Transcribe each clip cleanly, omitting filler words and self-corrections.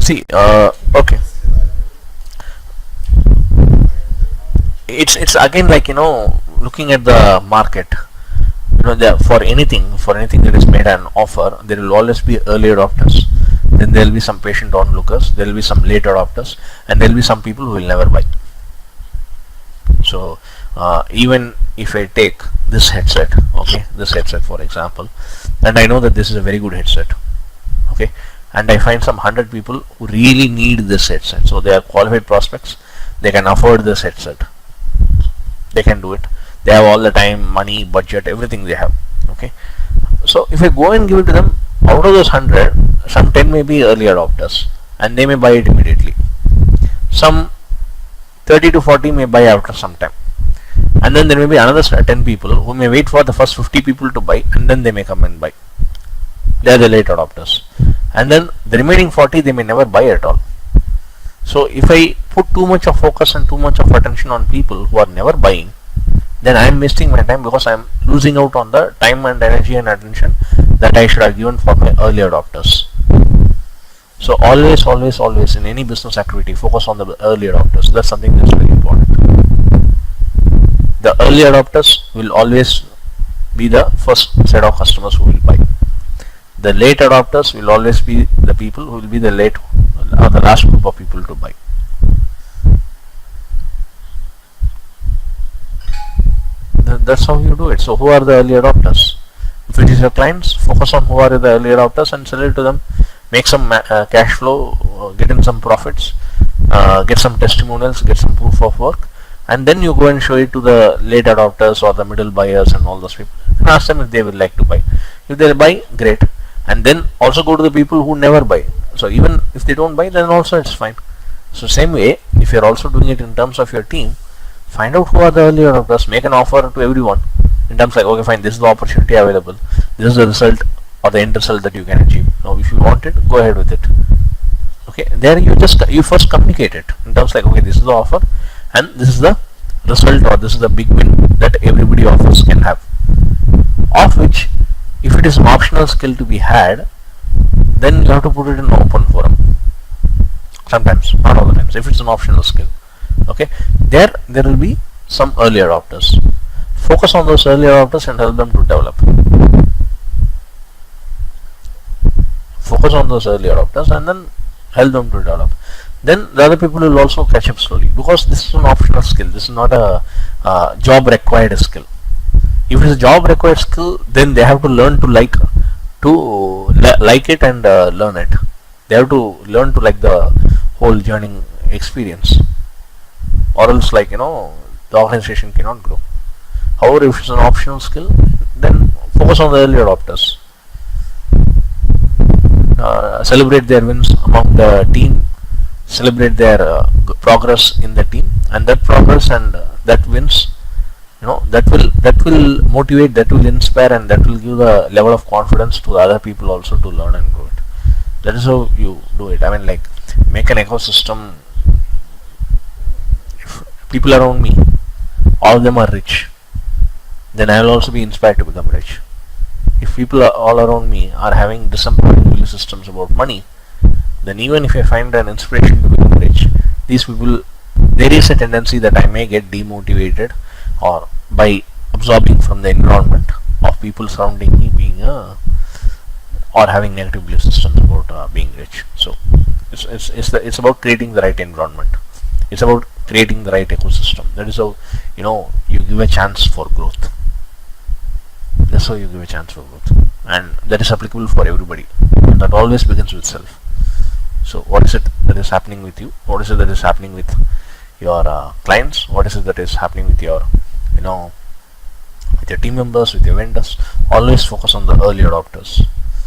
See, okay, it's again like looking at the market. For anything that is made an offer, there will always be early adopters. Then there will be some patient onlookers. There will be some late adopters, and there will be some people who will never buy. So even if I take this headset, okay, this headset for example, and I know that this is a very good headset, okay, and I find some 100 people who really need this headset, so they are qualified prospects, they can afford this headset, they can do it, they have all the time, money, budget, everything they have, okay. So if I go and give it to them, out of those 100, some 10 may be early adopters and they may buy it immediately. Some 30 to 40 may buy after some time, and then there may be another 10 people who may wait for the first 50 people to buy, and then they may come and buy. They are the late adopters, and then the remaining 40 they may never buy at all. So if I put too much of focus and too much of attention on people who are never buying, then I am wasting my time, because I am losing out on the time and energy and attention that I should have given for my early adopters. So always in any business activity, focus on the early adopters. That's something that's very important. The early adopters will always be the first set of customers who will buy. The late adopters will always be the people who will be the last group of people to buy. That's how you do it. So who are the early adopters? If it is your clients, focus on who are the early adopters and sell it to them. Make some cash flow, get in some profits, get some testimonials, get some proof of work, and then you go and show it to the late adopters or the middle buyers and all those people, and ask them if they would like to buy. If they buy, great. And then also go to the people who never buy. So even if they don't buy, then also it's fine. So same way, if you're also doing it in terms of your team, find out who are the early adopters, make an offer to everyone in terms like, okay fine, this is the opportunity available, this is the result or the end result that you can achieve. Now if you want it, go ahead with it. Okay, there you first communicate it in terms like, okay, this is the offer and this is the result, or this is the big win that everybody of us can have, of which if it is an optional skill to be had, then you have to put it in an open forum. Sometimes, not all the times, if it's an optional skill. Okay, there will be some early adopters. Focus on those early adopters and help them to develop. Focus on those early adopters and then help them to develop. Then the other people will also catch up slowly, because this is an optional skill. This is not a job required skill. If it is a job required skill, then they have to learn to like it and learn it. They have to learn to like the whole journey experience, or else the organization cannot grow. However, if it's an optional skill, then focus on the early adopters. Celebrate their wins among the team, celebrate their progress in the team, and that progress and that wins, that will motivate, that will inspire, and that will give the level of confidence to the other people also to learn and grow it. That is how you do it. I mean, like, make an ecosystem. If people around me, all of them are rich, then I will also be inspired to become rich. If people all around me are having disempowering belief systems about money, then even if I find an inspiration to become rich, these people, there is a tendency that I may get demotivated or by absorbing from the environment of people surrounding me being or having negative belief systems about being rich. So it's about creating the right environment. It's about creating the right ecosystem. That is how you give a chance for growth. That's how you give a chance for growth, and that is applicable for everybody. And that always begins with self. So what is it that is happening with you? What is it that is happening with your clients? What is it that is happening with your with your team members, with your vendors? Always focus on the early adopters.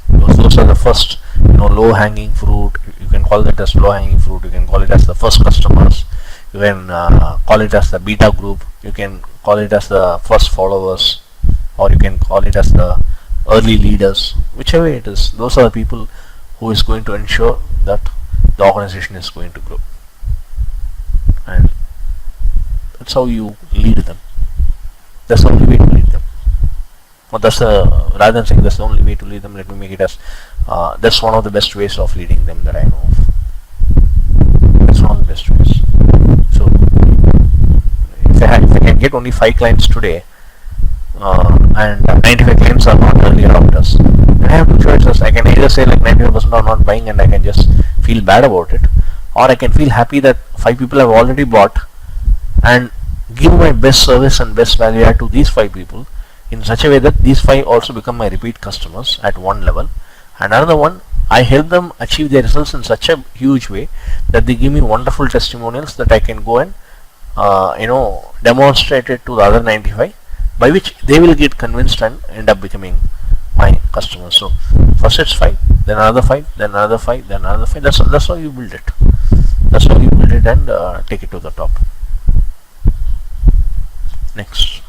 Those are the first low hanging fruit. You can call it as low hanging fruit, you can call it as the first customers, you can call it as the beta group, you can call it as the first followers, or you can call it as the early leaders. Whichever it is, those are the people who is going to ensure that the organization is going to grow, and that's how you lead them. That's the only way to lead them. But rather than saying that's the only way to lead them, let me make it as that's one of the best ways of leading them that I know of. only 5 clients today, and 95 clients are not early adopters, then I have two choices. I can either say like 95% are not buying and I can just feel bad about it, or I can feel happy that 5 people have already bought and give my best service and best value add to these 5 people in such a way that these 5 also become my repeat customers at one level, and another one, I help them achieve their results in such a huge way that they give me wonderful testimonials that I can go and demonstrate it to the other 95, by which they will get convinced and end up becoming my customers. So first it's 5, then another 5, then another 5, then another 5. That's how you build it. That's how you build it and take it to the top. Next.